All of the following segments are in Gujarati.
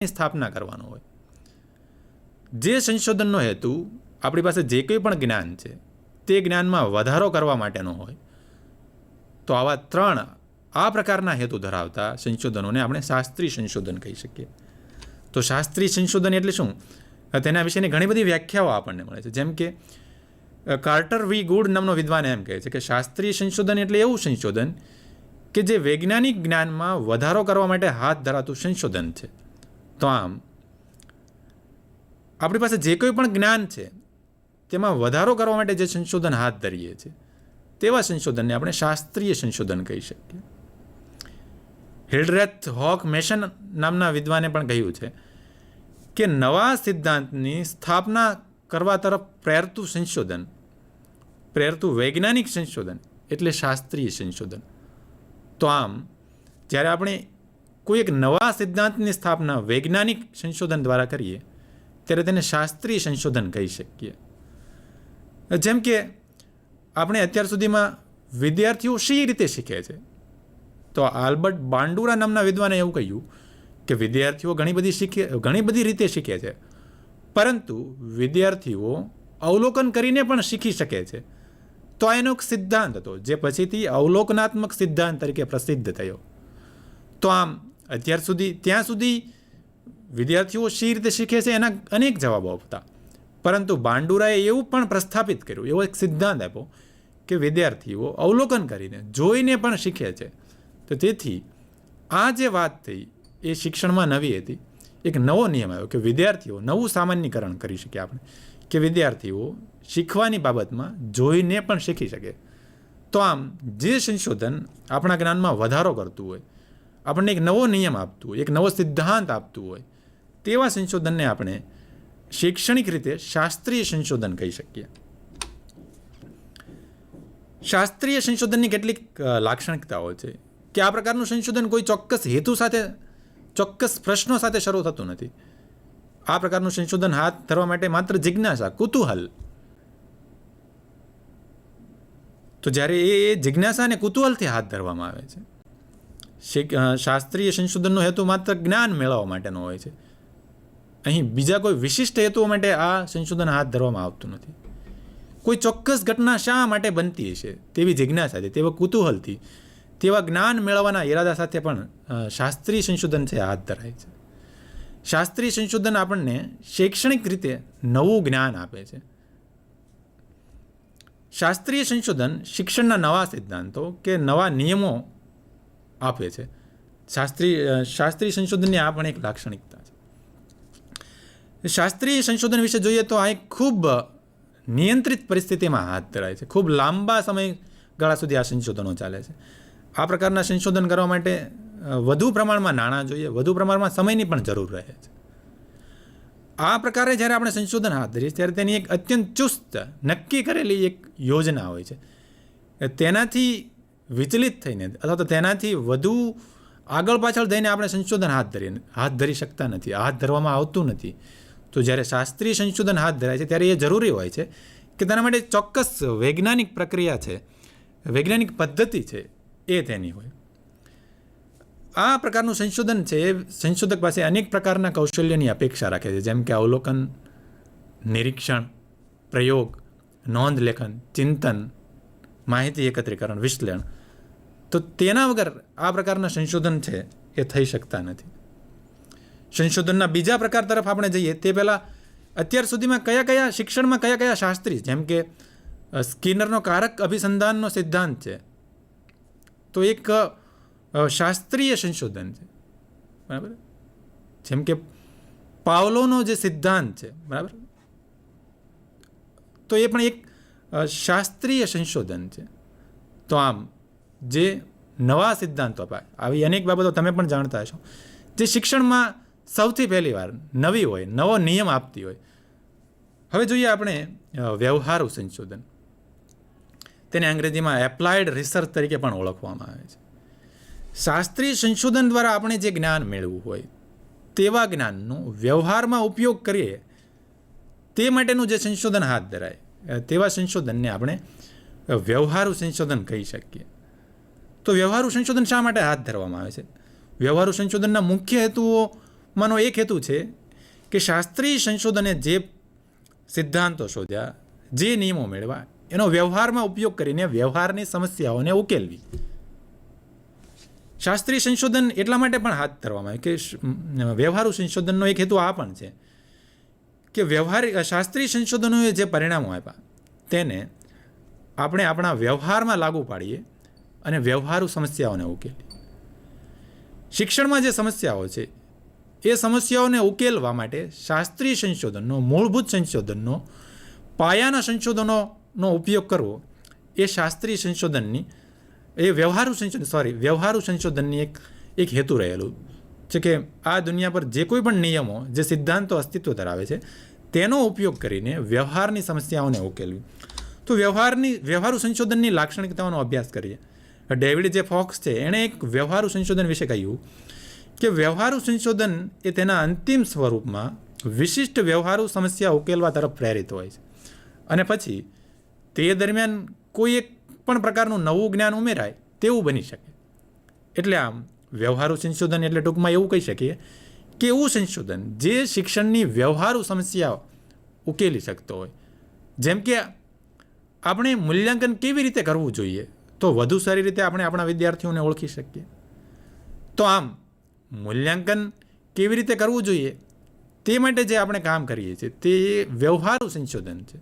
સ્થાપના કરવાનો હોય. જે સંશોધનનો હેતુ આપણી પાસે જે કંઈ પણ જ્ઞાન છે તે જ્ઞાનમાં વધારો કરવા માટેનો હોય, તો આવા આ પ્રકારના હેતુ ધરાવતા સંશોધનોને આપણે શાસ્ત્રીય સંશોધન કહી શકીએ. તો શાસ્ત્રીય સંશોધન એટલે શું? તેના વિશેની ઘણી બધી વ્યાખ્યાઓ આપણને મળે છે. જેમ કે કાર્ટર વી ગુડ નામનો વિદ્વાન એમ કહે છે કે શાસ્ત્રીય સંશોધન એટલે એવું સંશોધન કે જે વૈજ્ઞાનિક જ્ઞાનમાં વધારો કરવા માટે હાથ ધરાતું સંશોધન છે. તો આમ આપણી પાસે જે કોઈ પણ જ્ઞાન છે તેમાં વધારો કરવા માટે જે સંશોધન હાથ ધરીએ છીએ તેવા સંશોધનને આપણે શાસ્ત્રીય સંશોધન કહી શકીએ. હિલ્ડરેથ હોક મેશન નામના વિદ્વાને પણ કહ્યું છે કે નવા સિદ્ધાંતની સ્થાપના કરવા તરફ પ્રેરતું વૈજ્ઞાનિક સંશોધન એટલે શાસ્ત્રીય સંશોધન. તો આમ જ્યારે આપણે કોઈ એક નવા સિદ્ધાંતની સ્થાપના વૈજ્ઞાનિક સંશોધન દ્વારા કરીએ ત્યારે તેને શાસ્ત્રીય સંશોધન કહી શકીએ. જેમ કે આપણે અત્યાર સુધીમાં વિદ્યાર્થીઓ શી રીતે શીખે છે, તો આલ્બર્ટ બાંડુરા નામના વિદ્વાને એવું કહ્યું કે વિદ્યાર્થીઓ ઘણી બધી રીતે શીખે છે, પરંતુ વિદ્યાર્થીઓ અવલોકન કરીને પણ શીખી શકે છે. તો આ એનો એક સિદ્ધાંત હતો જે પછીથી અવલોકનાત્મક સિદ્ધાંત તરીકે પ્રસિદ્ધ થયો. તો આમ ત્યાં સુધી વિદ્યાર્થીઓ શી રીતે શીખે છે એના અનેક જવાબો હતા, પરંતુ બાંડુરાએ એવું પણ પ્રસ્થાપિત કર્યું, એવો એક સિદ્ધાંત આપ્યો કે વિદ્યાર્થીઓ અવલોકન કરીને જોઈને પણ શીખે છે. તો તેથી આ જે વાત થઈ એ શિક્ષણમાં નવી હતી. એક નવો નિયમ આવ્યો કે વિદ્યાર્થીઓ નવું સામાન્યીકરણ કરી શકે આપણે, કે વિદ્યાર્થીઓ શીખવાની બાબતમાં જોઈને પણ શીખી શકે. તો આમ જે સંશોધન આપણા જ્ઞાનમાં વધારો કરતું હોય, આપણને એક નવો નિયમ આપતું હોય, એક નવો સિદ્ધાંત આપતું હોય, તેવા સંશોધનને આપણે શૈક્ષણિક રીતે શાસ્ત્રીય સંશોધન કહી શકીએ. શાસ્ત્રીય સંશોધનની કેટલીક લાક્ષણિકતાઓ છે કે આ પ્રકારનું સંશોધન કોઈ ચોક્કસ હેતુ સાથે, ચોક્કસ પ્રશ્નો સાથે શરૂ થતું નથી. આ પ્રકારનું સંશોધન હાથ ધરવા માટે માત્ર જિજ્ઞાસા, કુતૂહલ, તો જ્યારે એ જિજ્ઞાસા અને કુતૂહલથી હાથ ધરવામાં આવે છે. શાસ્ત્રીય સંશોધનનો હેતુ માત્ર જ્ઞાન મેળવવા માટેનો હોય છે. અહીં બીજા કોઈ વિશિષ્ટ હેતુઓ માટે આ સંશોધન હાથ ધરવામાં આવતું નથી. કોઈ ચોક્કસ ઘટના શા માટે બનતી હશે તેવી જિજ્ઞાસાથી, તેવા કુતૂહલથી, તેવા જ્ઞાન મેળવવાના ઈરાદા સાથે પણ શાસ્ત્રીય સંશોધન છે હાથ ધરાય છે. શાસ્ત્રીય સંશોધન આપણને શૈક્ષણિક રીતે નવું જ્ઞાન આપે છે. શાસ્ત્રીય સંશોધન શિક્ષણના નવા સિદ્ધાંતો કે નવા નિયમો આપે છે. શાસ્ત્રીય સંશોધનની આ પણ એક લાક્ષણિકતા છે. શાસ્ત્રીય સંશોધન વિશે જોઈએ તો આ એક ખૂબ નિયંત્રિત પરિસ્થિતિમાં હાથ ધરાય છે. ખૂબ લાંબા સમયગાળા સુધી આ સંશોધનો ચાલે છે. આ પ્રકારના સંશોધન કરવા માટે વધુ પ્રમાણમાં નાણાં જોઈએ, વધુ પ્રમાણમાં સમયની પણ જરૂર રહે છે. આ પ્રકારે જ્યારે આપણે સંશોધન હાથ ધરીએ ત્યારે તેની એક અત્યંત ચુસ્ત, નક્કી કરેલી એક યોજના હોય છે. તેનાથી વિચલિત થઈને અથવા તો તેનાથી વધુ આગળ પાછળ થઈને આપણે સંશોધન હાથ ધરી શકતા નથી, હાથ ધરવામાં આવતું નથી. તો જ્યારે શાસ્ત્રીય સંશોધન હાથ ધરાય છે ત્યારે એ જરૂરી હોય છે કે તેના માટે ચોક્કસ વૈજ્ઞાનિક પ્રક્રિયા છે, વૈજ્ઞાનિક પદ્ધતિ છે એ તેની હોય. આ પ્રકારનું સંશોધન છે એ સંશોધક પાસે અનેક પ્રકારના કૌશલ્યની અપેક્ષા રાખે છે, જેમ કે અવલોકન, નિરીક્ષણ, પ્રયોગ, નોંધ લેખન, ચિંતન, માહિતી એકત્રીકરણ, વિશ્લેષણ. તો તેના વગર આ પ્રકારના સંશોધન છે એ થઈ શકતા નથી. સંશોધનના બીજા પ્રકાર તરફ આપણે જઈએ તે પહેલાં અત્યાર સુધીમાં શિક્ષણમાં કયા શાસ્ત્રી, જેમ કે સ્કિનરનો કારક અભિસંધાનનો સિદ્ધાંત છે, તો એક શાસ્ત્રીય સંશોધન છે, બરાબર. જેમ કે પાવલોનો જે સિદ્ધાંત છે, બરાબર, તો એ પણ એક શાસ્ત્રીય સંશોધન છે. તો આમ જે નવા સિદ્ધાંતો અપાય, આવી અનેક બાબતો તમે પણ જાણતા હશો, જે શિક્ષણમાં સૌથી પહેલી વાર નવી હોય, નવો નિયમ આપતી હોય. હવે જોઈએ આપણે વ્યવહારુ સંશોધન. તેને અંગ્રેજીમાં એપ્લાઇડ રિસર્ચ તરીકે પણ ઓળખવામાં આવે છે. શાસ્ત્રીય સંશોધન દ્વારા આપણે જે જ્ઞાન મેળવવું હોય તેવા જ્ઞાનનો વ્યવહારમાં ઉપયોગ કરીએ તે માટેનું જે સંશોધન હાથ ધરાય તેવા સંશોધનને આપણે વ્યવહારુ સંશોધન કહી શકીએ. તો વ્યવહારુ સંશોધન શા માટે હાથ ધરવામાં આવે છે? વ્યવહારુ સંશોધનના મુખ્ય હેતુઓ માનો એક હેતુ છે કે શાસ્ત્રીય સંશોધને જે સિદ્ધાંતો શોધ્યા, જે નિયમો મેળવ્યા, એનો વ્યવહારમાં ઉપયોગ કરીને વ્યવહારની સમસ્યાઓને ઉકેલવી. શાસ્ત્રીય સંશોધન એટલા માટે પણ હાથ ધરવામાં આવે કે વ્યવહારુ સંશોધનનો એક હેતુ આ પણ છે કે શાસ્ત્રીય સંશોધનોએ જે પરિણામો આપ્યા તેને આપણે આપણા વ્યવહારમાં લાગુ પાડીએ અને વ્યવહારુ સમસ્યાઓને ઉકેલીએ. શિક્ષણમાં જે સમસ્યાઓ છે એ સમસ્યાઓને ઉકેલવા માટે શાસ્ત્રીય સંશોધનનો, મૂળભૂત સંશોધનનો, પાયાના સંશોધનોનો ઉપયોગ કરવો એ શાસ્ત્રીય સંશોધનની વ્યવહારુ સંશોધનની એક હેતુ રહેલું છે કે આ દુનિયા પર જે કોઈ પણ નિયમો, જે સિદ્ધાંતો અસ્તિત્વ ધરાવે છે તેનો ઉપયોગ કરીને વ્યવહારની સમસ્યાઓને ઉકેલવી. તો વ્યવહારુ સંશોધનની લાક્ષણિકતાઓનો અભ્યાસ કરીએ. ડેવિડ જે ફોક્સ છે એણે એક વ્યવહારુ સંશોધન વિશે કહ્યું કે વ્યવહારુ સંશોધન એ તેના અંતિમ સ્વરૂપમાં વિશિષ્ટ વ્યવહારુ સમસ્યા ઉકેલવા તરફ પ્રેરિત હોય છે અને પછી તે દરમિયાન કોઈ એક પણ પ્રકારનું નવું જ્ઞાન ઉમેરાય તેવું બની શકે. એટલે આમ વ્યવહારુ સંશોધન એટલે ટૂંકમાં એવું કહી શકીએ કે એવું સંશોધન જે શિક્ષણની વ્યવહારુ સમસ્યા ઉકેલી શકતો હોય. જેમ કે આપણે મૂલ્યાંકન કેવી રીતે કરવું જોઈએ તો વધુ સારી રીતે આપણે આપણા વિદ્યાર્થીઓને ઓળખી શકીએ. તો આમ મૂલ્યાંકન કેવી રીતે કરવું જોઈએ તે માટે જે આપણે કામ કરીએ છીએ તે વ્યવહારુ સંશોધન છે.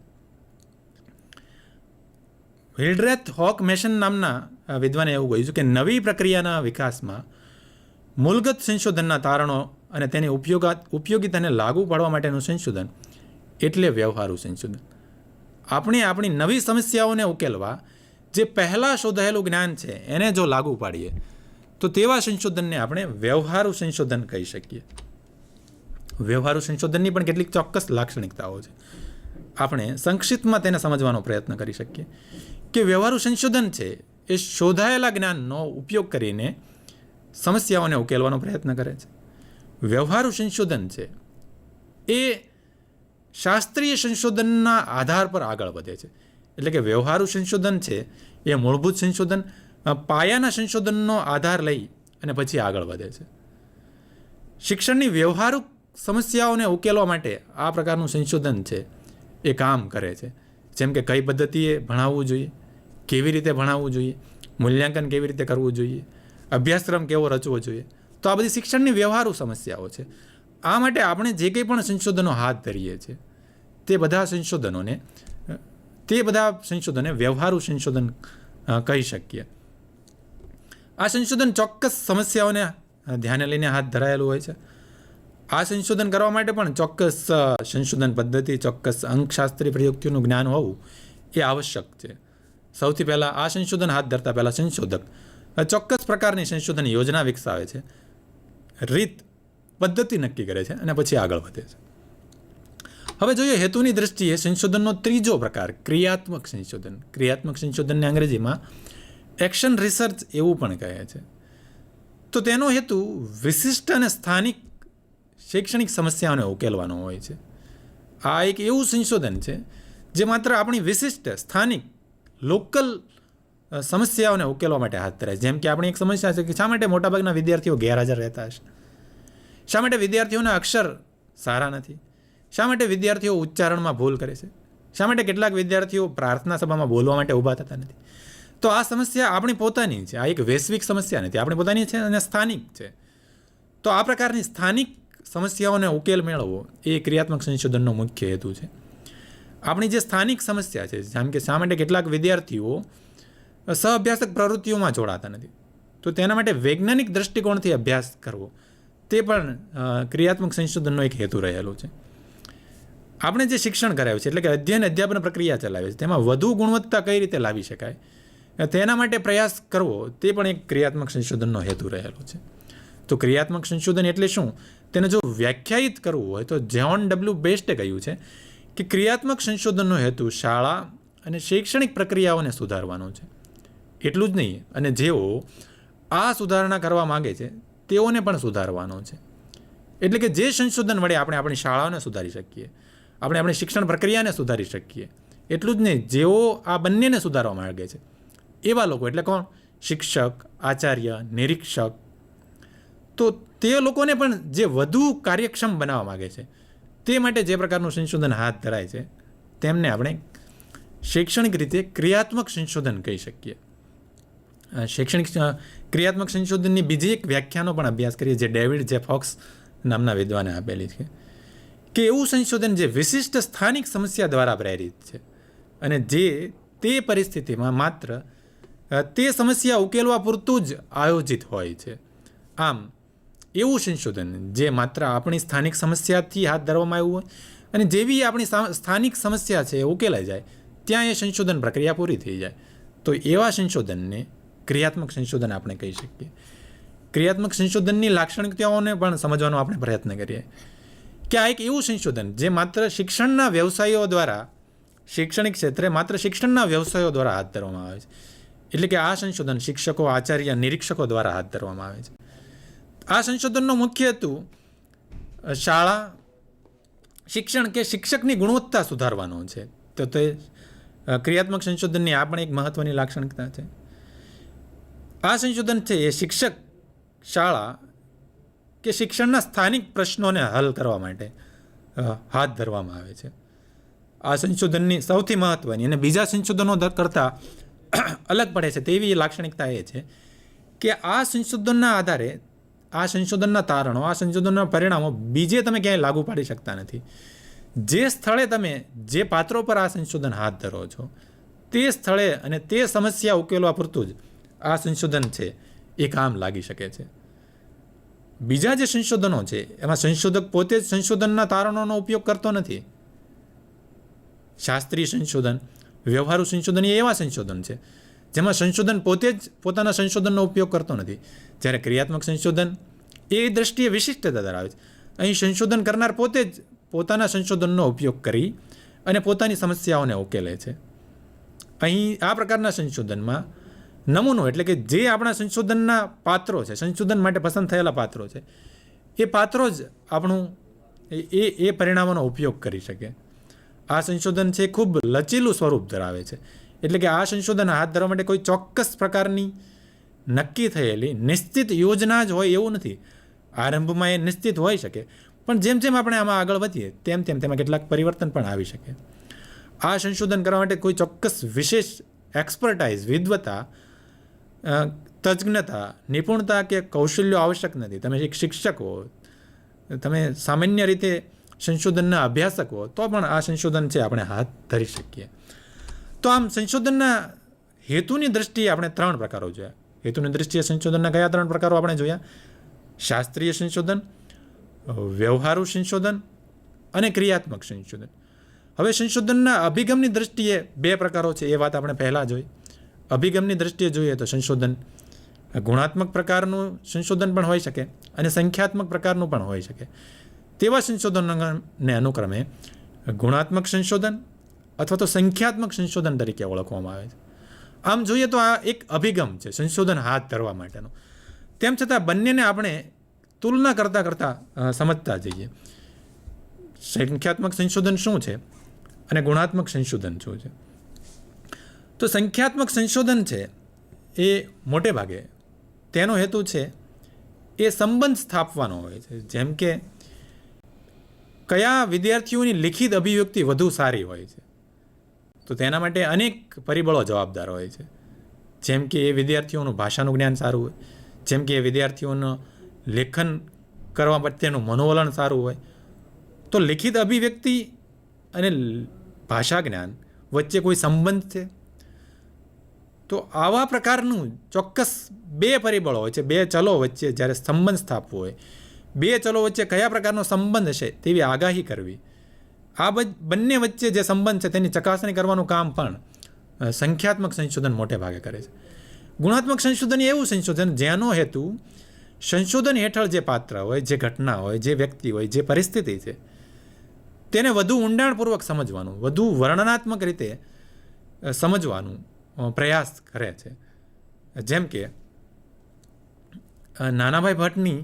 હિલ્ડરેથ હોક મેશન નામના વિદ્વાને એવું કહ્યું છે કે નવી પ્રક્રિયાના વિકાસમાં મૂળગત સંશોધનના તારણો અને તેની ઉપયોગિતાને લાગુ પાડવા માટેનું સંશોધન એટલે વ્યવહારુ સંશોધન. આપણે આપણી નવી સમસ્યાઓને ઉકેલવા જે પહેલાં શોધાયેલું જ્ઞાન છે એને જો લાગુ પાડીએ તો તેવા સંશોધનને આપણે વ્યવહારુ સંશોધન કહી શકીએ. વ્યવહારુ સંશોધનની પણ કેટલીક ચોક્કસ લાક્ષણિકતાઓ છે. આપણે સંક્ષિપ્તમાં તેને સમજવાનો પ્રયત્ન કરી શકીએ કે વ્યવહારુ સંશોધન છે એ શોધાયેલા જ્ઞાનનો ઉપયોગ કરીને સમસ્યાઓને ઉકેલવાનો પ્રયત્ન કરે છે. વ્યવહારુ સંશોધન છે એ શાસ્ત્રીય સંશોધનના આધાર પર આગળ વધે છે. એટલે કે વ્યવહારુ સંશોધન છે એ મૂળભૂત સંશોધન, પાયાના સંશોધનનો આધાર લઈ અને પછી આગળ વધે છે. શિક્ષણની વ્યવહારુ સમસ્યાઓને ઉકેલવા માટે આ પ્રકારનું સંશોધન છે એ કામ કરે છે. જેમ કે કઈ પદ્ધતિએ ભણાવવું જોઈએ, કેવી રીતે ભણાવવું જોઈએ, મૂલ્યાંકન કેવી રીતે કરવું જોઈએ, અભ્યાસક્રમ કેવો રચવો જોઈએ. તો આ બધી શિક્ષણની વ્યવહારુ સમસ્યાઓ છે. આ માટે આપણે જે કંઈ પણ સંશોધનો હાથ ધરીએ છીએ તે બધા સંશોધનોને વ્યવહારુ સંશોધન કહી શકીએ. આ સંશોધન ચોક્કસ સમસ્યાઓને ધ્યાને લઈને હાથ ધરાયેલું હોય છે. આ સંશોધન કરવા માટે પણ ચોક્કસ સંશોધન પદ્ધતિ, ચોક્કસ અંકશાસ્ત્રી પ્રયુક્તિઓનું જ્ઞાન હોવું એ આવશ્યક છે. સૌથી પહેલાં આ સંશોધન હાથ ધરતા પહેલાં સંશોધક ચોક્કસ પ્રકારની સંશોધન યોજના વિકસાવે છે, પદ્ધતિ નક્કી કરે છે અને પછી આગળ વધે છે. હવે જોઈએ હેતુની દ્રષ્ટિએ સંશોધનનો ત્રીજો પ્રકાર ક્રિયાત્મક સંશોધન. ક્રિયાત્મક સંશોધનને અંગ્રેજીમાં એક્શન રિસર્ચ એવું પણ કહે છે. તો તેનો હેતુ વિશિષ્ટ અને સ્થાનિક શૈક્ષણિક સમસ્યાઓને ઉકેલવાનો હોય છે. આ એક એવું સંશોધન છે જે માત્ર આપણી વિશિષ્ટ સ્થાનિક લોકલ સમસ્યાઓને ઉકેલવા માટે હાથ ધરાય. જેમ કે આપણી એક સમસ્યા છે કે શા માટે મોટાભાગના વિદ્યાર્થીઓ ગેરહાજર રહેતા હશે, શા માટે વિદ્યાર્થીઓના અક્ષર સારા નથી, શા માટે વિદ્યાર્થીઓ ઉચ્ચારણમાં ભૂલ કરે છે, શા માટે કેટલાક વિદ્યાર્થીઓ પ્રાર્થના સભામાં બોલવા માટે ઊભા થતા નથી. તો આ સમસ્યા આપણી પોતાની છે. આ એક વૈશ્વિક સમસ્યા નથી, આપણી પોતાની છે અને સ્થાનિક છે. તો આ પ્રકારની સ્થાનિક સમસ્યાઓને ઉકેલ મેળવવો એ ક્રિયાત્મક સંશોધનનો મુખ્ય હેતુ છે. આપણી જે સ્થાનિક સમસ્યા છે, જેમ કે શા માટે કેટલાક વિદ્યાર્થીઓ સહઅભ્યાસક પ્રવૃત્તિઓમાં જોડાતા નથી, તો તેના માટે વૈજ્ઞાનિક દૃષ્ટિકોણથી અભ્યાસ કરવો તે પણ ક્રિયાત્મક સંશોધનનો એક હેતુ રહેલો છે. આપણે જે શિક્ષણ કરાવ્યું છે એટલે કે અધ્યાપન પ્રક્રિયા ચલાવે છે તેમાં વધુ ગુણવત્તા કઈ રીતે લાવી શકાય તેના માટે પ્રયાસ કરવો તે પણ એક ક્રિયાત્મક સંશોધનનો હેતુ રહેલો છે. તો ક્રિયાત્મક સંશોધન એટલે શું તેને જો વ્યાખ્યાયિત કરવું હોય તો જ્હોન ડબલ્યુ બેસ્ટે કહ્યું છે કે ક્રિયાત્મક સંશોધનનો હેતુ શાળા અને શૈક્ષણિક પ્રક્રિયાઓને સુધારવાનો છે. એટલું જ નહીં, અને જેઓ આ સુધારણા કરવા માગે છે તેઓને પણ સુધારવાનો છે. એટલે કે જે સંશોધન વડે આપણે આપણી શાળાઓને સુધારી શકીએ, આપણે આપણી શિક્ષણ પ્રક્રિયાને સુધારી શકીએ, એટલું જ નહીં, જેઓ આ બંનેને સુધારવા માગે છે એવા લોકો એટલે કોણ? શિક્ષક, આચાર્ય, નિરીક્ષક. તો તે લોકોને પણ જે વધુ કાર્યક્ષમ બનાવવા માગે છે તે માટે જે પ્રકારનું સંશોધન હાથ ધરાય છે તેમને આપણે શૈક્ષણિક રીતે ક્રિયાત્મક સંશોધન કહી શકીએ. શૈક્ષણિક ક્રિયાત્મક સંશોધનની બીજી એક વ્યાખ્યાનો પણ અભ્યાસ કરીએ જે ડેવિડ જે ફોક્સ નામના વિદ્વાને આપેલી છે કે એવું સંશોધન જે વિશિષ્ટ સ્થાનિક સમસ્યા દ્વારા પ્રેરિત છે અને જે તે પરિસ્થિતિમાં માત્ર તે સમસ્યા ઉકેલવા પૂરતું જ આયોજિત હોય છે. આમ એવું સંશોધન જે માત્ર આપણી સ્થાનિક સમસ્યાથી હાથ ધરવામાં આવ્યું હોય અને જેવી આપણી સ્થાનિક સમસ્યા છે એ ઉકેલાઈ જાય ત્યાં એ સંશોધન પ્રક્રિયા પૂરી થઈ જાય તો એવા સંશોધનને ક્રિયાત્મક સંશોધન આપણે કહી શકીએ. ક્રિયાત્મક સંશોધનની લાક્ષણિકતાઓને પણ સમજવાનો આપણે પ્રયત્ન કરીએ કે આ એક એવું સંશોધન જે માત્ર શિક્ષણના વ્યવસાયો દ્વારા શૈક્ષણિક ક્ષેત્રે માત્ર શિક્ષણના વ્યવસાયો દ્વારા હાથ ધરવામાં આવે છે. એટલે કે આ સંશોધન શિક્ષકો, આચાર્ય, નિરીક્ષકો દ્વારા હાથ ધરવામાં આવે છે. આ સંશોધનનો મુખ્ય હેતુ શાળા શિક્ષણ કે શિક્ષકની ગુણવત્તા સુધારવાનો છે. તો તે ક્રિયાત્મક સંશોધનની આ પણ એક મહત્વની લાક્ષણિકતા છે. આ સંશોધન છે એ શિક્ષક, શાળા કે શિક્ષણના સ્થાનિક પ્રશ્નોને હલ કરવા માટે હાથ ધરવામાં આવે છે. આ સંશોધનની સૌથી મહત્વની અને બીજા સંશોધનો કરતાં અલગ પડે છે તેવી લાક્ષણિકતા એ છે કે આ સંશોધનના આધારે આ સંશોધનના તારણો, આ સંશોધનના પરિણામો બીજે તમે ક્યાંય લાગુ પાડી શકતા નથી. જે સ્થળે તમે જે પાત્રો પર આ સંશોધન હાથ ધરો છો તે સ્થળે અને તે સમસ્યા ઉકેલવા પૂરતું જ આ સંશોધન છે એ કામ લાગી શકે છે. બીજા જે સંશોધનો છે એમાં સંશોધક પોતે જ સંશોધનના તારણોનો ઉપયોગ કરતો નથી. શાસ્ત્રીય સંશોધન, વ્યવહારુ સંશોધન એ એવા સંશોધન છે જેમાં સંશોધન પોતે જ પોતાના સંશોધનનો ઉપયોગ કરતો નથી. જ્યારે ક્રિયાત્મક સંશોધન એ દ્રષ્ટિએ વિશિષ્ટતા ધરાવે છે. અહીં સંશોધન કરનાર પોતે જ પોતાના સંશોધનનો ઉપયોગ કરી અને પોતાની સમસ્યાઓને ઉકેલે છે. અહીં આ પ્રકારના સંશોધનમાં નમૂનો એટલે કે જે આપણા સંશોધનના પાત્રો છે, સંશોધન માટે પસંદ થયેલા પાત્રો છે, એ પાત્રો જ આપણું એ પરિણામોનો ઉપયોગ કરી શકે. આ સંશોધન છે ખૂબ લચીલું સ્વરૂપ ધરાવે છે. એટલે કે આ સંશોધન હાથ ધરવા માટે કોઈ ચોક્કસ પ્રકારની નક્કી થયેલી નિશ્ચિત યોજના જ હોય એવું નથી. આરંભમાં એ નિશ્ચિત હોઈ શકે પણ જેમ જેમ આપણે આમાં આગળ વધીએ તેમ તેમ તેમાં કેટલાક પરિવર્તન પણ આવી શકે. આ સંશોધન કરવા માટે કોઈ ચોક્કસ વિશેષ એક્સપર્ટાઇઝ, વિદ્વતા, તજજ્ઞતા, નિપુણતા કે કૌશલ્યો આવશ્યક નથી. તમે એક શિક્ષક હો, તમે સામાન્ય રીતે સંશોધનના અભ્યાસક હો તો પણ આ સંશોધન છે આપણે હાથ ધરી શકીએ. તો આમ સંશોધનના હેતુની દ્રષ્ટિએ આપણે 3 પ્રકારો જોયા. હેતુની દ્રષ્ટિએ સંશોધનના કયા 3 પ્રકારો આપણે જોયા? શાસ્ત્રીય સંશોધન, વ્યવહારુ સંશોધન અને ક્રિયાત્મક સંશોધન. હવે સંશોધનના અભિગમની દ્રષ્ટિએ 2 પ્રકારો છે એ વાત આપણે પહેલાં જોઈ. અભિગમની દ્રષ્ટિએ જોઈએ તો સંશોધન ગુણાત્મક પ્રકારનું સંશોધન પણ હોઈ શકે અને સંખ્યાત્મક પ્રકારનું પણ હોઈ શકે. તેવા સંશોધનોને અનુક્રમે ગુણાત્મક સંશોધન અથવા તો સંખ્યાત્મક સંશોધન તરીકે ઓળખવામાં આવે છે. આમ જોઈએ તો આ એક અભિગમ છે સંશોધન હાથ ધરવા માટેનો. તેમ છતાં બંનેને આપણે તુલના કરતાં સમજતા જઈએ. સંખ્યાત્મક સંશોધન શું છે અને ગુણાત્મક સંશોધન શું છે? તો સંખ્યાત્મક સંશોધન છે એ મોટે ભાગે તેનો હેતુ છે એ સંબંધ સ્થાપવાનો હોય છે. જેમ કે કયા વિદ્યાર્થીઓની લિખિત અભિવ્યક્તિ વધુ સારી હોય છે તો તેના માટે અનેક પરિબળો જવાબદાર હોય છે. જેમ કે એ વિદ્યાર્થીઓનું ભાષાનું જ્ઞાન સારું હોય, જેમ કે એ વિદ્યાર્થીઓનું લેખન કરવા પ્રત્યેનું મનોવલણ સારું હોય. તો લિખિત અભિવ્યક્તિ અને ભાષા જ્ઞાન વચ્ચે કોઈ સંબંધ છે? તો આવા પ્રકારનું ચોક્કસ 2 પરિબળો હોય છે, 2 ચલો વચ્ચે જ્યારે સંબંધ સ્થાપવો હોય, 2 ચલો વચ્ચે કયા પ્રકારનો સંબંધ હશે તેવી આગાહી કરવી. આ બંને વચ્ચે જે સંબંધ છે તેની ચકાસણી કરવાનું કામ પણ સંખ્યાત્મક સંશોધન મોટે ભાગે કરે છે. ગુણાત્મક સંશોધન એવું સંશોધન જેનો હેતુ સંશોધન હેઠળ જે પાત્ર હોય, જે ઘટના હોય, જે વ્યક્તિ હોય, જે પરિસ્થિતિ છે તેને વધુ ઊંડાણપૂર્વક સમજવાનું, વધુ વર્ણનાત્મક રીતે સમજવાનું પ્રયાસ કરે છે. જેમ કે નાનાભાઈ ભટ્ટની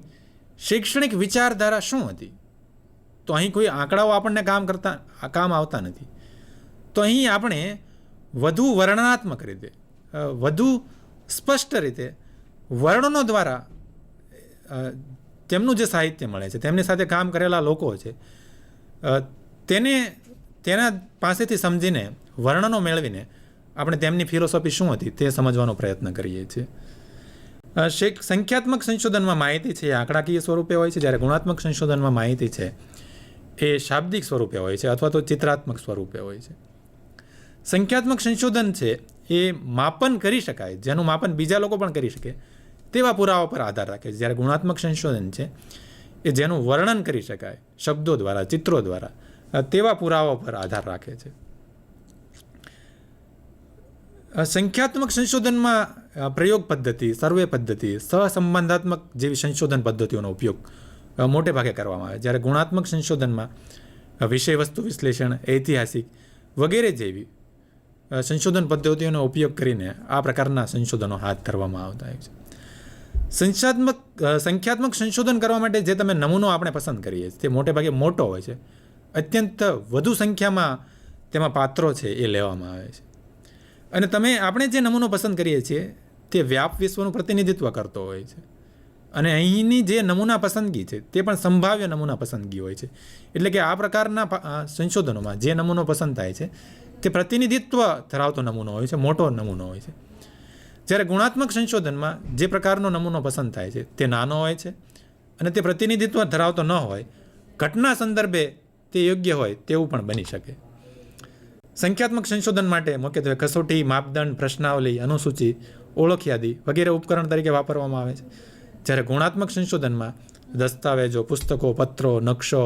શૈક્ષણિક વિચારધારા શું હતી? તો અહીં કોઈ આંકડાઓ આપણને કામ આવતા નથી. તો અહીં આપણે વધુ વર્ણનાત્મક રીતે, વધુ સ્પષ્ટ રીતે વર્ણનો દ્વારા તેમનું જે સાહિત્ય મળે છે, તેમની સાથે કામ કરેલા લોકો છે, તેના પાસેથી સમજીને, વર્ણનો મેળવીને આપણે તેમની ફિલોસોફી શું હતી તે સમજવાનો પ્રયત્ન કરીએ છીએ. સંખ્યાત્મક સંશોધનમાં માહિતી છે એ આંકડાકીય સ્વરૂપે હોય છે, જ્યારે ગુણાત્મક સંશોધનમાં માહિતી છે એ શાબ્દિક સ્વરૂપે હોય છે અથવા તો ચિત્રાત્મક સ્વરૂપે હોય છે. સંખ્યાત્મક સંશોધન છે એ માપન કરી શકાય, જેનું માપન બીજા લોકો પણ કરી શકે તેવા પુરાવા પર આધાર રાખે છે, જ્યારે ગુણાત્મક સંશોધન છે એ જેનું વર્ણન કરી શકાય શબ્દો દ્વારા, ચિત્રો દ્વારા, તેવા પુરાવા પર આધાર રાખે છે. સંખ્યાત્મક સંશોધનમાં પ્રયોગ પદ્ધતિ, સર્વે પદ્ધતિ, સહસંબંધાત્મક જેવી સંશોધન પદ્ધતિઓનો ઉપયોગ મોટે ભાગે કરવામાં આવે, જ્યારે ગુણાત્મક સંશોધનમાં વિષય વસ્તુ વિશ્લેષણ, ઐતિહાસિક વગેરે જેવી સંશોધન પદ્ધતિઓનો ઉપયોગ કરીને આ પ્રકારના સંશોધનો હાથ ધરવામાં આવતા હોય છે. સંખ્યાત્મક સંશોધન કરવા માટે જે તમે નમૂનો આપણે પસંદ કરીએ છીએ તે મોટે ભાગે મોટો હોય છે, અત્યંત વધુ સંખ્યામાં તેમાં પાત્રો છે એ લેવામાં આવે છે, અને આપણે જે નમૂનો પસંદ કરીએ છીએ તે વ્યાપ વિશ્વનું પ્રતિનિધિત્વ કરતો હોય છે, અને અહીંની જે નમૂના પસંદગી છે તે પણ સંભાવ્ય નમૂના પસંદગી હોય છે. એટલે કે આ પ્રકારના સંશોધનોમાં જે નમૂનો પસંદ થાય છે તે પ્રતિનિધિત્વ ધરાવતો નમૂનો હોય છે, મોટો નમૂનો હોય છે. જ્યારે ગુણાત્મક સંશોધનમાં જે પ્રકારનો નમૂનો પસંદ થાય છે તે નાનો હોય છે અને તે પ્રતિનિધિત્વ ધરાવતો ન હોય, ઘટના સંદર્ભે તે યોગ્ય હોય તેવું પણ બની શકે. સંખ્યાત્મક સંશોધન માટે મુખ્યત્વે કસોટી, માપદંડ, પ્રશ્નાવલી, અનુસૂચિ, ઓળખ યાદી વગેરે ઉપકરણ તરીકે વાપરવામાં આવે છે. જ્યારે ગુણાત્મક સંશોધનમાં દસ્તાવેજો, પુસ્તકો, પત્રો, નકશો,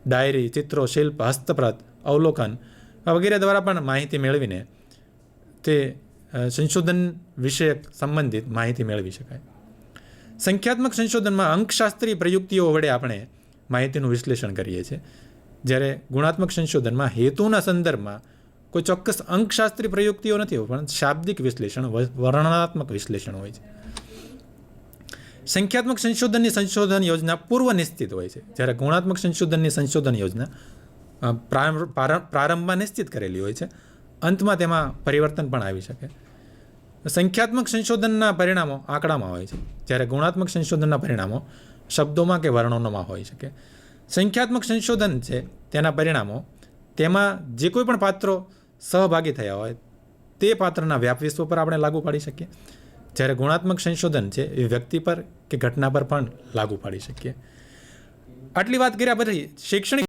ડાયરી, ચિત્રો, શિલ્પ, હસ્તપ્રત, અવલોકન વગેરે દ્વારા પણ માહિતી મેળવીને તે સંશોધન વિષયક સંબંધિત માહિતી મેળવી શકાય. સંખ્યાત્મક સંશોધનમાં અંકશાસ્ત્રીય પ્રયુક્તિઓ વડે આપણે માહિતીનું વિશ્લેષણ કરીએ છીએ, જ્યારે ગુણાત્મક સંશોધનમાં હેતુના સંદર્ભમાં કોઈ ચોક્કસ અંકશાસ્ત્રી પ્રયુક્તિઓ નથી હોય, પણ શાબ્દિક વિશ્લેષણ, વર્ણનાત્મક વિશ્લેષણ હોય છે. સંખ્યાત્મક સંશોધનની સંશોધન યોજના પૂર્વ નિશ્ચિત હોય છે, જ્યારે ગુણાત્મક સંશોધનની સંશોધન યોજના પ્રારંભમાં નિશ્ચિત કરેલી હોય છે, અંતમાં તેમાં પરિવર્તન પણ આવી શકે. સંખ્યાત્મક સંશોધનના પરિણામો આંકડામાં હોય છે, જ્યારે ગુણાત્મક સંશોધનના પરિણામો શબ્દોમાં કે વર્ણનોમાં હોઈ શકે. સંખ્યાત્મક સંશોધન છે તેના પરિણામો તેમાં જે કોઈ પણ પાત્રો સહભાગી થયા હોય તે પાત્રના વ્યાપ વિશ્વ પર આપણે લાગુ પાડી શકીએ, જ્યારે ગુણાત્મક સંશોધન છે એ વ્યક્તિ પર કે ઘટના પર પણ લાગુ પાડી શકીએ. આટલી વાત કર્યા પછી શૈક્ષણિક